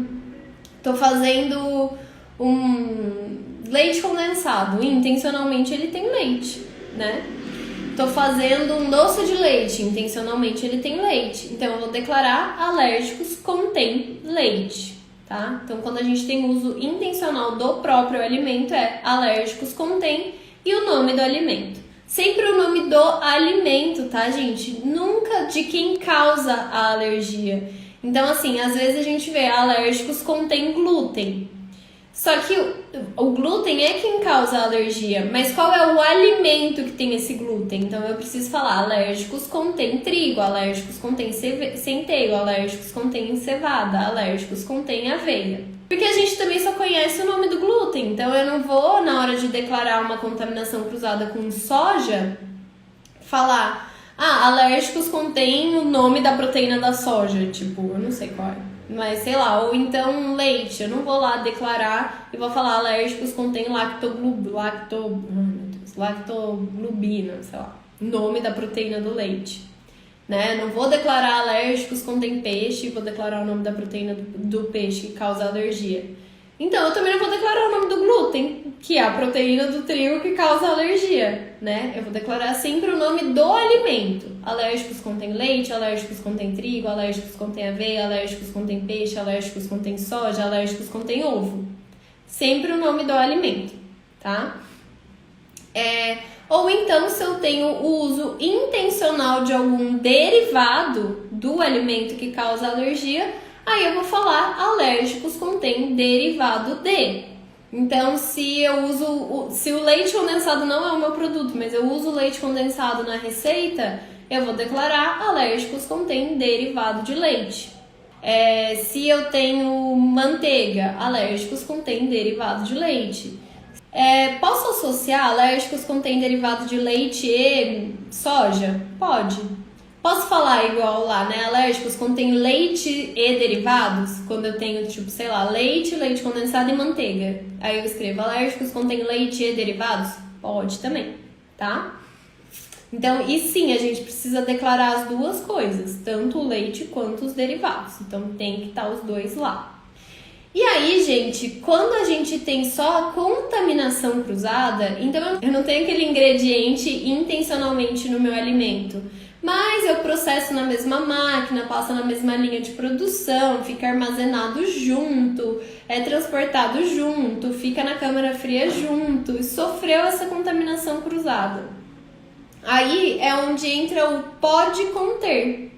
tô fazendo um leite condensado, intencionalmente ele tem leite. Né? Tô fazendo um doce de leite, intencionalmente ele tem leite. Então eu vou declarar alérgicos contém leite, tá? Então quando a gente tem uso intencional do próprio alimento é alérgicos contém e o nome do alimento. Sempre o nome do alimento, tá, gente? Nunca de quem causa a alergia. Então assim, às vezes a gente vê alérgicos contém glúten. Só que o glúten é quem causa a alergia, mas qual é o alimento que tem esse glúten? Então eu preciso falar, alérgicos contém trigo, alérgicos contém centeio, alérgicos contém cevada, alérgicos contém aveia. Porque a gente também só conhece o nome do glúten, então eu não vou, na hora de declarar uma contaminação cruzada com soja, falar, alérgicos contém o nome da proteína da soja, tipo, eu não sei qual é. Mas sei lá, ou então leite, eu não vou lá declarar e vou falar alérgicos contém lactoglubina, sei lá, nome da proteína do leite. né? Não vou declarar alérgicos contém peixe, vou declarar o nome da proteína do peixe que causa alergia. Então, eu também não vou declarar o nome do glúten, que é a proteína do trigo que causa alergia, né? Eu vou declarar sempre o nome do alimento. Alérgicos contém leite, alérgicos contém trigo, alérgicos contém aveia, alérgicos contém peixe, alérgicos contém soja, alérgicos contém ovo. Sempre o nome do alimento, tá? Ou então, se eu tenho o uso intencional de algum derivado do alimento que causa alergia, aí eu vou falar alérgicos contém derivado de. Então, se o leite condensado não é o meu produto, mas eu uso leite condensado na receita, eu vou declarar alérgicos contém derivado de leite. Se eu tenho manteiga, alérgicos contém derivado de leite. Posso associar alérgicos contém derivado de leite e soja? Pode. Posso falar igual lá, né? Alérgicos contém leite e derivados? Quando eu tenho, tipo, sei lá, leite condensado e manteiga. Aí eu escrevo alérgicos contém leite e derivados? Pode também, tá? Então, e sim, a gente precisa declarar as duas coisas, tanto o leite quanto os derivados. Então, tem que estar os dois lá. E aí, gente, quando a gente tem só a contaminação cruzada, então eu não tenho aquele ingrediente intencionalmente no meu alimento, mas eu processo na mesma máquina, passa na mesma linha de produção, fica armazenado junto, é transportado junto, fica na câmara fria junto e sofreu essa contaminação cruzada. Aí é onde entra o pode conter.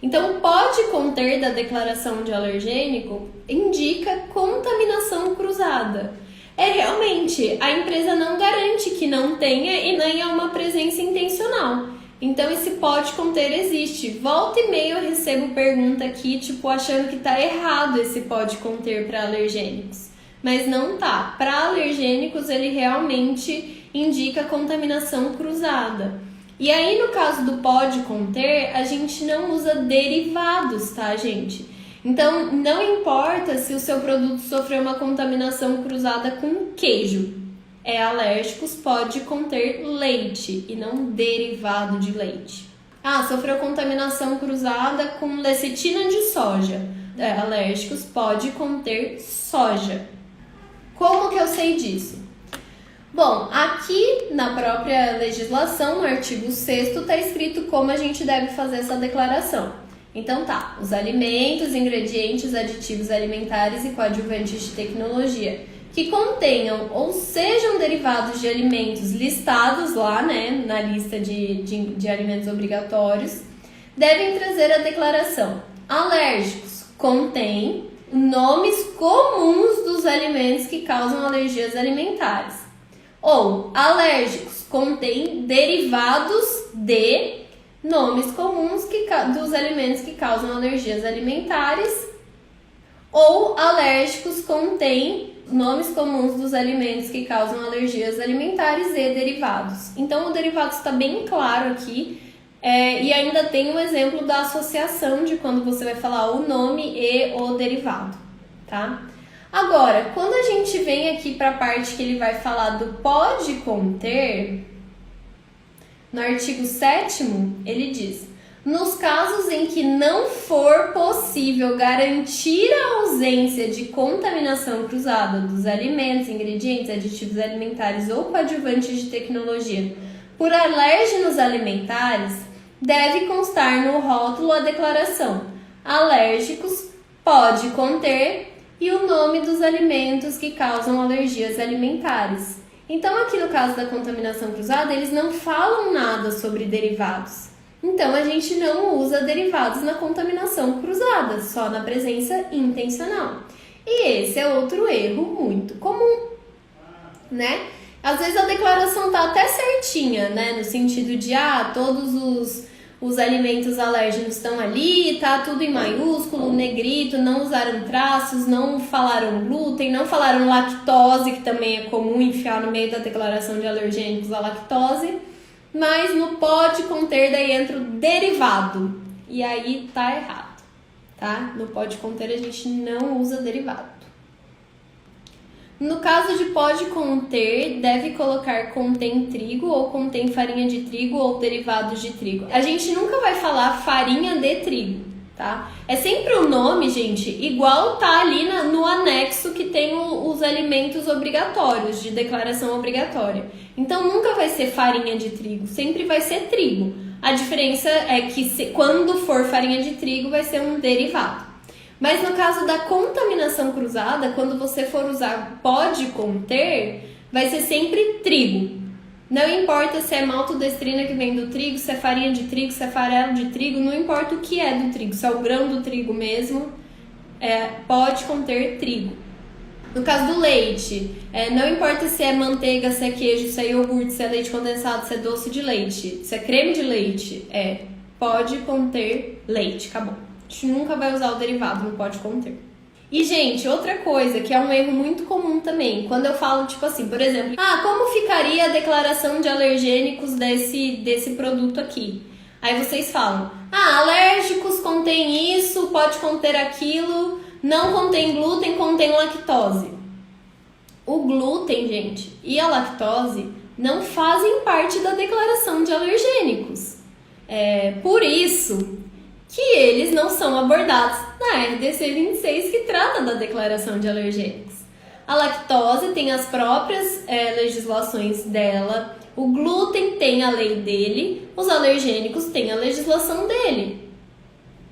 Então, o pode conter da declaração de alergênico indica contaminação cruzada. Realmente, a empresa não garante que não tenha e nem é uma presença intencional. Então, esse pode conter existe. Volta e meia eu recebo pergunta aqui, tipo, achando que tá errado esse pode conter para alergênicos. Mas não tá. Para alergênicos, ele realmente indica contaminação cruzada. E aí, no caso do pode conter, a gente não usa derivados, tá, gente? Então, não importa se o seu produto sofreu uma contaminação cruzada com queijo. Alérgicos pode conter leite e não derivado de leite. Sofreu contaminação cruzada com lecitina de soja. Alérgicos pode conter soja. Como que eu sei disso? Bom, aqui na própria legislação, no artigo 6º, está escrito como a gente deve fazer essa declaração. Então tá, os alimentos, ingredientes, aditivos alimentares e coadjuvantes de tecnologia que contenham ou sejam derivados de alimentos listados lá, né, na lista de alimentos obrigatórios, devem trazer a declaração. Alérgicos contém nomes comuns dos alimentos que causam alergias alimentares. Ou alérgicos contém derivados de nomes comuns dos alimentos que causam alergias alimentares. Ou alérgicos contém nomes comuns dos alimentos que causam alergias alimentares e derivados. Então, o derivado está bem claro aqui. E ainda tem um exemplo da associação de quando você vai falar o nome e o derivado, tá? Agora, quando a gente vem aqui para a parte que ele vai falar do pode conter, no artigo 7º, ele diz: nos casos em que não for possível garantir a ausência de contaminação cruzada dos alimentos, ingredientes, aditivos alimentares ou coadjuvantes de tecnologia por alérgenos alimentares, deve constar no rótulo a declaração: alérgicos pode conter e o nome dos alimentos que causam alergias alimentares. Então, aqui no caso da contaminação cruzada, eles não falam nada sobre derivados. Então, a gente não usa derivados na contaminação cruzada, só na presença intencional. E esse é outro erro muito comum, né? Às vezes a declaração tá até certinha, né? No sentido de, todos os alimentos alérgenos estão ali, tá tudo em maiúsculo, negrito, não usaram traços, não falaram glúten, não falaram lactose, que também é comum enfiar no meio da declaração de alergênicos a lactose, mas no pode conter, daí entra o derivado, e aí tá errado, tá? No pode conter a gente não usa derivado. No caso de pode conter, deve colocar contém trigo ou contém farinha de trigo ou derivados de trigo. A gente nunca vai falar farinha de trigo, tá? É sempre o nome, gente, igual tá ali no anexo que tem os alimentos obrigatórios, de declaração obrigatória. Então nunca vai ser farinha de trigo, sempre vai ser trigo. A diferença é que quando for farinha de trigo vai ser um derivado. Mas no caso da contaminação cruzada, quando você for usar pode conter, vai ser sempre trigo. Não importa se é maltodestrina que vem do trigo, se é farinha de trigo, se é farelo de trigo, não importa o que é do trigo, se é o grão do trigo mesmo, pode conter trigo. No caso do leite, não importa se é manteiga, se é queijo, se é iogurte, se é leite condensado, se é doce de leite, se é creme de leite, pode conter leite, acabou. A gente nunca vai usar o derivado, não pode conter. E, gente, outra coisa que é um erro muito comum também, quando eu falo, tipo assim, por exemplo, como ficaria a declaração de alergênicos desse produto aqui? Aí vocês falam, alérgicos contém isso, pode conter aquilo, não contém glúten, contém lactose. O glúten, gente, e a lactose não fazem parte da declaração de alergênicos. Por isso que eles não são abordados na RDC 26, que trata da declaração de alergênicos. A lactose tem as próprias legislações dela, o glúten tem a lei dele, os alergênicos têm a legislação dele.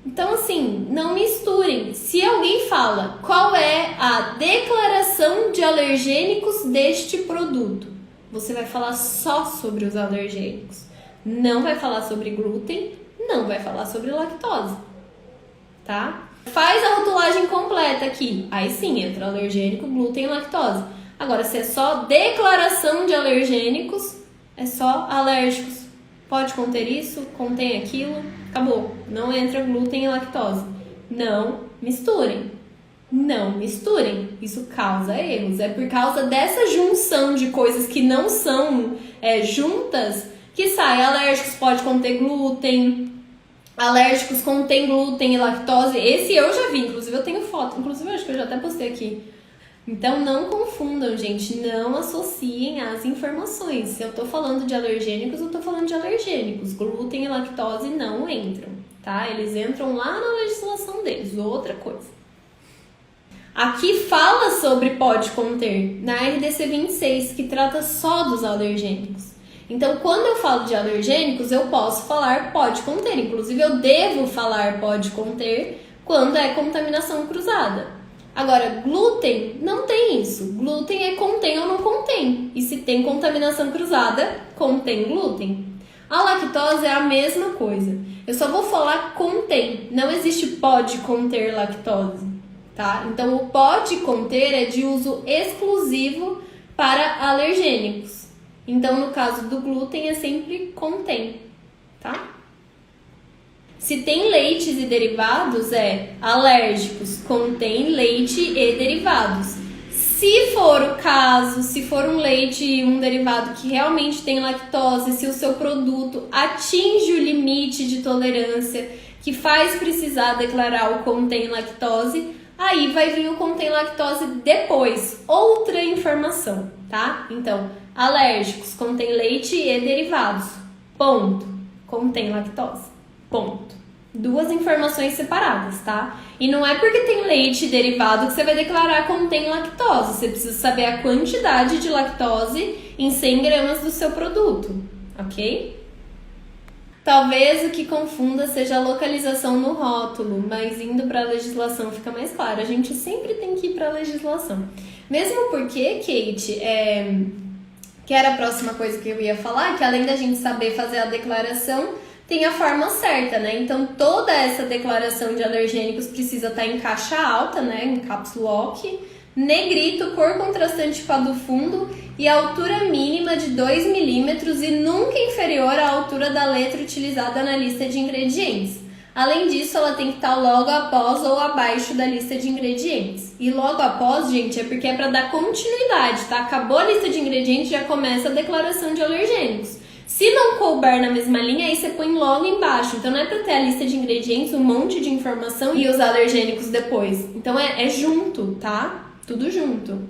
Então, assim, não misturem. Se alguém fala qual é a declaração de alergênicos deste produto, você vai falar só sobre os alergênicos. Não vai falar sobre glúten, não vai falar sobre lactose, tá? Faz a rotulagem completa aqui. Aí sim, entra alergênico, glúten e lactose. Agora, se é só declaração de alergênicos, é só alérgicos. Pode conter isso, contém aquilo, acabou. Não entra glúten e lactose. Não misturem. Não misturem. Isso causa erros. É por causa dessa junção de coisas que não são juntas que sai. Alérgicos pode conter glúten, alérgicos contém glúten e lactose. Esse eu já vi, inclusive eu tenho foto. Inclusive eu acho que eu já até postei aqui. Então não confundam, gente, não associem as informações. Se eu tô falando de alergênicos, eu tô falando de alergênicos. Glúten e lactose não entram, tá? Eles entram lá na legislação deles, outra coisa. Aqui fala sobre pode conter, na RDC 26, que trata só dos alergênicos. Então, quando eu falo de alergênicos, eu posso falar pode conter. Inclusive, eu devo falar pode conter quando é contaminação cruzada. Agora, glúten não tem isso. Glúten contém ou não contém. E se tem contaminação cruzada, contém glúten. A lactose é a mesma coisa. Eu só vou falar contém. Não existe pode conter lactose, tá? Então, o pode conter é de uso exclusivo para alergênicos. Então, no caso do glúten, é sempre contém, tá? Se tem leites e derivados, alérgicos, contém leite e derivados. Se for o caso, se for um leite e um derivado que realmente tem lactose, se o seu produto atinge o limite de tolerância que faz precisar declarar o contém lactose, aí vai vir o contém lactose depois, outra informação, tá? Então, alérgicos, contém leite e derivados, ponto, contém lactose. Ponto. Duas informações separadas, tá? E não é porque tem leite derivado que você vai declarar contém lactose. Você precisa saber a quantidade de lactose em 100 gramas do seu produto, ok? Talvez o que confunda seja a localização no rótulo, mas indo para a legislação fica mais claro. A gente sempre tem que ir para a legislação. Mesmo porque, Kate, que era a próxima coisa que eu ia falar, que além da gente saber fazer a declaração, tem a forma certa, né? Então, toda essa declaração de alergênicos precisa estar em caixa alta, né? Em caps lock, negrito, cor contrastante com a do fundo e altura mínima de 2 milímetros e nunca inferior à altura da letra utilizada na lista de ingredientes. Além disso, ela tem que estar logo após ou abaixo da lista de ingredientes. E logo após, gente, é porque é para dar continuidade, tá? Acabou a lista de ingredientes, já começa a declaração de alergênicos. Se não couber na mesma linha, aí você põe logo embaixo. Então não é para ter a lista de ingredientes, um monte de informação e os alergênicos depois. Então é junto, tá? Tudo junto.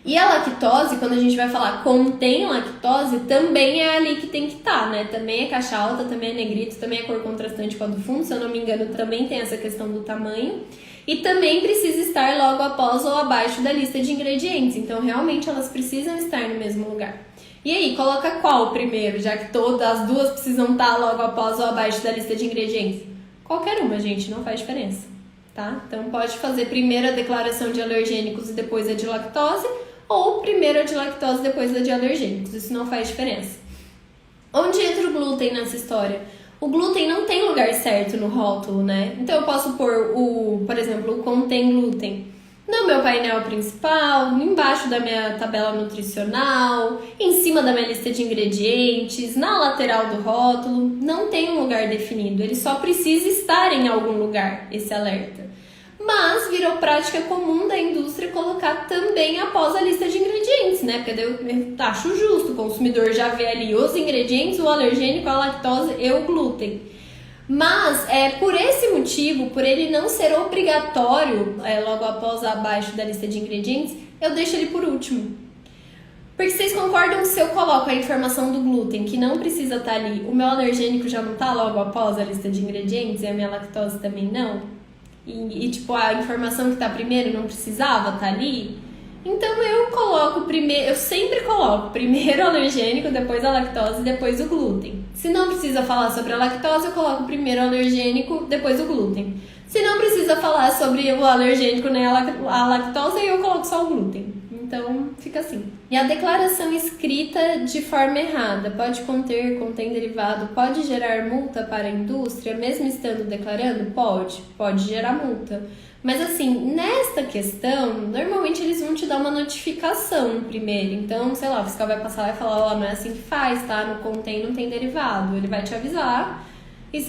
E a lactose, quando a gente vai falar contém lactose, também é ali que tem que estar, né? Também é caixa alta, também é negrito, também é cor contrastante com a do fundo, se eu não me engano, também tem essa questão do tamanho. E também precisa estar logo após ou abaixo da lista de ingredientes. Então, realmente, elas precisam estar no mesmo lugar. E aí, coloca qual primeiro, já que todas as duas precisam estar logo após ou abaixo da lista de ingredientes? Qualquer uma, gente, não faz diferença, tá? Então, pode fazer primeiro a declaração de alergênicos e depois a de lactose, ou primeiro a de lactose e depois a de alergênicos. Isso não faz diferença. Onde entra o glúten nessa história? O glúten não tem lugar certo no rótulo, né? Então eu posso pôr por exemplo, o contém glúten no meu painel principal, embaixo da minha tabela nutricional, em cima da minha lista de ingredientes, na lateral do rótulo. Não tem um lugar definido, ele só precisa estar em algum lugar, esse alerta. Mas virou prática comum da indústria colocar também após a lista de ingredientes, né? Porque eu acho justo, o consumidor já vê ali os ingredientes, o alergênico, a lactose e o glúten. Mas, por esse motivo, por ele não ser obrigatório logo após abaixo da lista de ingredientes, eu deixo ele por último. Porque vocês concordam que se eu coloco a informação do glúten, que não precisa estar ali, o meu alergênico já não está logo após a lista de ingredientes e a minha lactose também não? E tipo, a informação que está primeiro não precisava estar ali? Então eu sempre coloco primeiro o alergênico, depois a lactose, depois o glúten. Se não precisa falar sobre a lactose, eu coloco primeiro o alergênico, depois o glúten. Se não precisa falar sobre o alergênico nem a lactose, aí eu coloco só o glúten. Então, fica assim. E a declaração escrita de forma errada pode contém derivado, pode gerar multa para a indústria, mesmo estando declarando? Pode gerar multa. Mas assim, nesta questão, normalmente eles vão te dar uma notificação primeiro. Então, sei lá, o fiscal vai passar lá e falar, não é assim que faz, tá? No contém não tem derivado. Ele vai te avisar.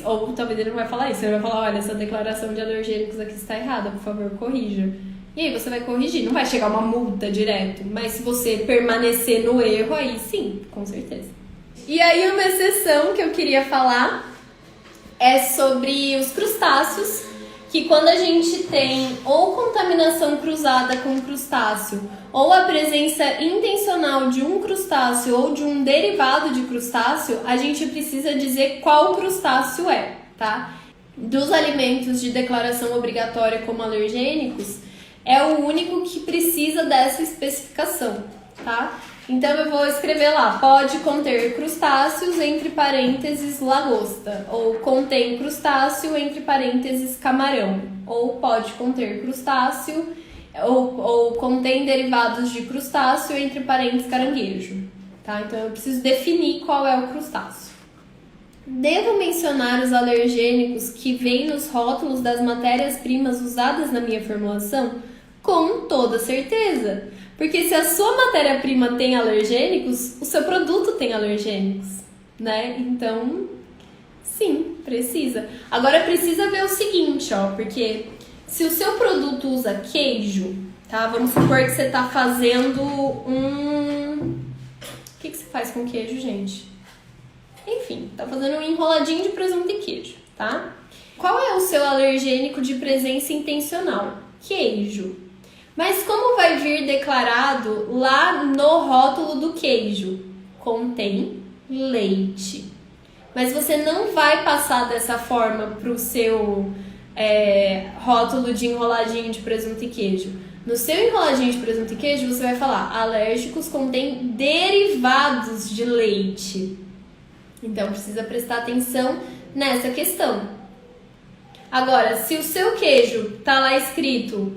Ou talvez ele não vai falar isso, ele vai falar, olha, essa declaração de alergênicos aqui está errada, por favor, corrija. E aí você vai corrigir, não vai chegar uma multa direto, mas se você permanecer no erro, aí sim, com certeza. E aí uma exceção que eu queria falar é sobre os crustáceos, que quando a gente tem ou contaminação cruzada com crustáceo, ou a presença intencional de um crustáceo ou de um derivado de crustáceo, a gente precisa dizer qual crustáceo é, tá? Dos alimentos de declaração obrigatória como alergênicos, é o único que precisa dessa especificação, tá? Então eu vou escrever lá, pode conter crustáceos, entre parênteses, lagosta, ou contém crustáceo, entre parênteses, camarão, ou pode conter crustáceo, ou contém derivados de crustáceo, entre parênteses, caranguejo, tá? Então eu preciso definir qual é o crustáceo. Devo mencionar os alergênicos que vêm nos rótulos das matérias-primas usadas na minha formulação? Com toda certeza, porque se a sua matéria-prima tem alergênicos, o seu produto tem alergênicos, né? Então, sim, precisa. Agora precisa ver o seguinte, ó, porque se o seu produto usa queijo, tá? Vamos supor que você tá fazendo O que você faz com queijo, gente? Enfim, tá fazendo um enroladinho de presunto e queijo, tá? Qual é o seu alergênico de presença intencional? Queijo. Mas como vai vir declarado lá no rótulo do queijo? Contém leite. Mas você não vai passar dessa forma para o seu rótulo de enroladinho de presunto e queijo. No seu enroladinho de presunto e queijo, você vai falar alérgicos contém derivados de leite. Então, precisa prestar atenção nessa questão. Agora, se o seu queijo tá lá escrito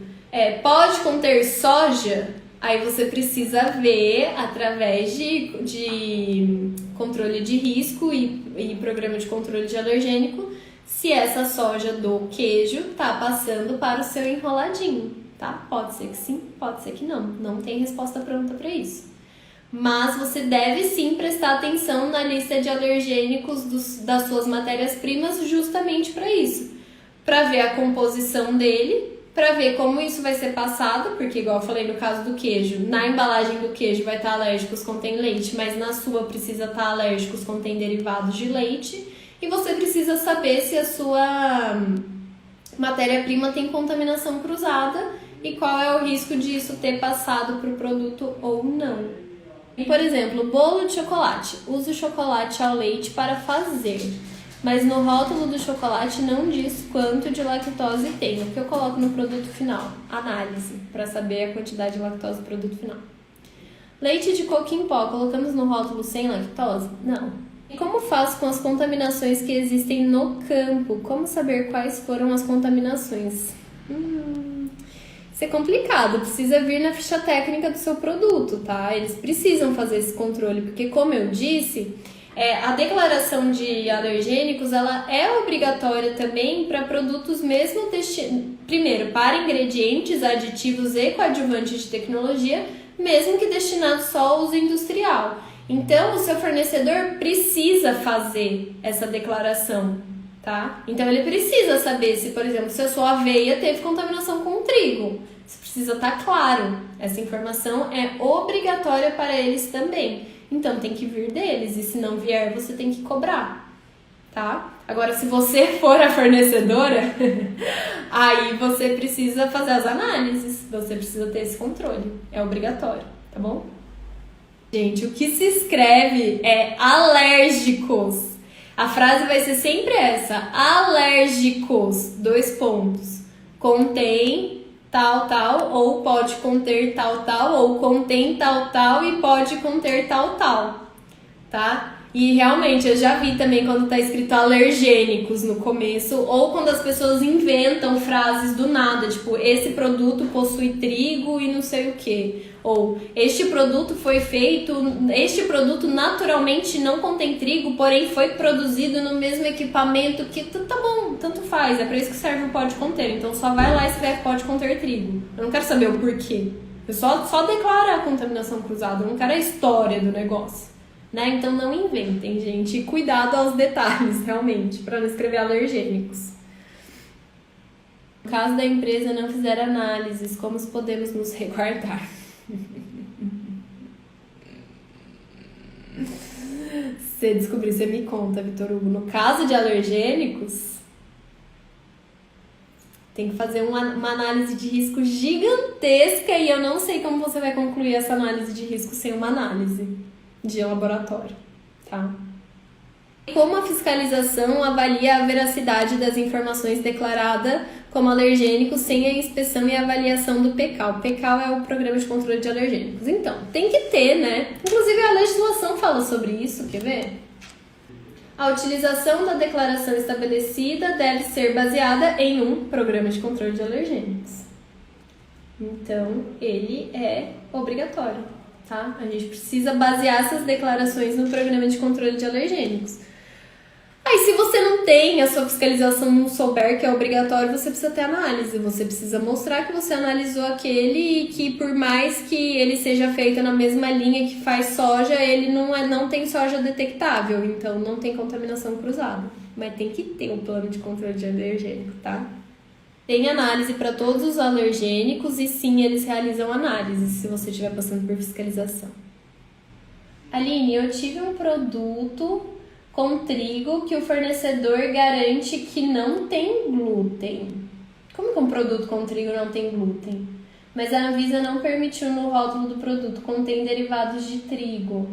pode conter soja, aí você precisa ver através de controle de risco e programa de controle de alergênico se essa soja do queijo tá passando para o seu enroladinho, tá? Pode ser que sim, pode ser que não. Não tem resposta pronta para isso. Mas você deve sim prestar atenção na lista de alergênicos das suas matérias-primas justamente para isso. Para ver a composição dele, para ver como isso vai ser passado, porque igual eu falei no caso do queijo, na embalagem do queijo vai estar alérgicos contém leite, mas na sua precisa estar alérgicos contém derivados de leite, e você precisa saber se a sua matéria-prima tem contaminação cruzada e qual é o risco disso ter passado para o produto ou não. Por exemplo, bolo de chocolate. Uso chocolate ao leite para fazer, mas no rótulo do chocolate não diz quanto de lactose tem. O que eu coloco no produto final? Análise, para saber a quantidade de lactose do produto final. Leite de coco em pó, colocamos no rótulo sem lactose? Não. E como faço com as contaminações que existem no campo? Como saber quais foram as contaminações? Isso é complicado, precisa vir na ficha técnica do seu produto, tá? Eles precisam fazer esse controle, porque como eu disse, a declaração de alergênicos, ela é obrigatória também para produtos mesmo primeiro, para ingredientes, aditivos e coadjuvantes de tecnologia, mesmo que destinados só ao uso industrial. Então, o seu fornecedor precisa fazer essa declaração, tá? Então, ele precisa saber se, por exemplo, se a sua aveia teve contaminação com o trigo. Isso precisa estar claro. Essa informação é obrigatória para eles também. Então, tem que vir deles. E se não vier, você tem que cobrar, tá? Agora, se você for a fornecedora, aí você precisa fazer as análises. Você precisa ter esse controle. É obrigatório, tá bom? Gente, o que se escreve é alérgicos. A frase vai ser sempre essa: alérgicos, 2 pontos. Contém tal, tal, ou pode conter tal, tal, ou contém tal, tal e pode conter tal, tal, tá? E realmente, eu já vi também quando tá escrito alergênicos no começo, ou quando as pessoas inventam frases do nada, tipo, esse produto possui trigo e não sei o que. Ou, este produto naturalmente não contém trigo, porém foi produzido no mesmo equipamento que, tá bom, tanto faz, é pra isso que serve o pode conter. Então só vai lá e escreve pode conter trigo. Eu não quero saber o porquê. Eu só declaro a contaminação cruzada, eu não quero a história do negócio. Né? Então não inventem, gente. E cuidado aos detalhes, realmente, para não escrever alergênicos. No caso da empresa não fizer análises, como podemos nos resguardar? Se descobrir, você me conta, Vitor Hugo. No caso de alergênicos, tem que fazer uma análise de risco gigantesca e eu não sei como você vai concluir essa análise de risco sem uma análise de laboratório, tá? Como a fiscalização avalia a veracidade das informações declaradas como alergênicos sem a inspeção e avaliação do PCAL? O PCAL é o Programa de Controle de Alergênicos. Então, tem que ter, né? Inclusive a legislação fala sobre isso, quer ver? A utilização da declaração estabelecida deve ser baseada em um Programa de Controle de Alergênicos. Então, ele é obrigatório. Tá? A gente precisa basear essas declarações no Programa de Controle de Alergênicos. Aí, se você não tem, a sua fiscalização não souber que é obrigatório, você precisa ter análise. Você precisa mostrar que você analisou aquele e que, por mais que ele seja feito na mesma linha que faz soja, ele não tem soja detectável. Então, não tem contaminação cruzada. Mas tem que ter um plano de controle de alergênico, tá? Tem análise para todos os alergênicos e sim, eles realizam análise se você estiver passando por fiscalização. Aline, eu tive um produto com trigo que o fornecedor garante que não tem glúten. Como que um produto com trigo não tem glúten? Mas a Anvisa não permitiu no rótulo do produto contém derivados de trigo.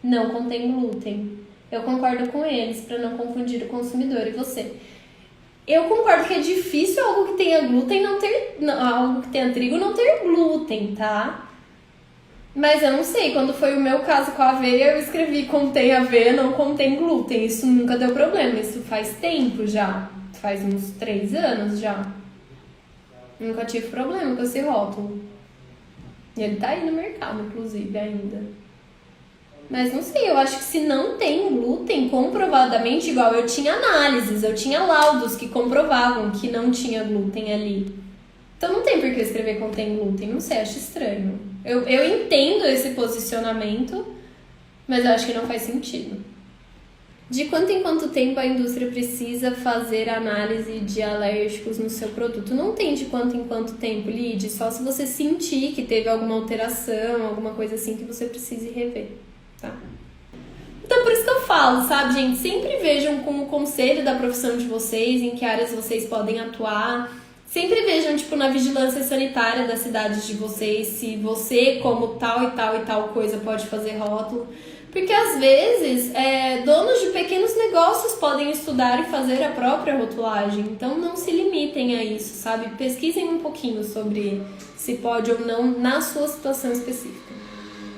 Não contém glúten. Eu concordo com eles para não confundir o consumidor. E você? Eu concordo que é difícil algo que tenha glúten algo que tenha trigo não ter glúten, tá? Mas eu não sei, quando foi o meu caso com a aveia, eu escrevi contém aveia, não contém glúten. Isso nunca deu problema, isso faz tempo já. Faz uns 3 anos já. Nunca tive problema com esse rótulo. E ele tá aí no mercado, inclusive, ainda. Mas não sei, eu acho que se não tem glúten, comprovadamente, igual eu tinha análises, eu tinha laudos que comprovavam que não tinha glúten ali. Então não tem por que eu escrever contém glúten, não sei, acho estranho. Eu entendo esse posicionamento, mas eu acho que não faz sentido. De quanto em quanto tempo a indústria precisa fazer análise de alérgicos no seu produto? Não tem de quanto em quanto tempo, Lid, só se você sentir que teve alguma alteração, alguma coisa assim que você precise rever. Tá? Então, por isso que eu falo, sabe, gente? Sempre vejam com o conselho da profissão de vocês, em que áreas vocês podem atuar. Sempre vejam, tipo, na vigilância sanitária da cidade de vocês, se você, como tal e tal e tal coisa, pode fazer rótulo. Porque, às vezes, donos de pequenos negócios podem estudar e fazer a própria rotulagem. Então, não se limitem a isso, sabe? Pesquisem um pouquinho sobre se pode ou não na sua situação específica.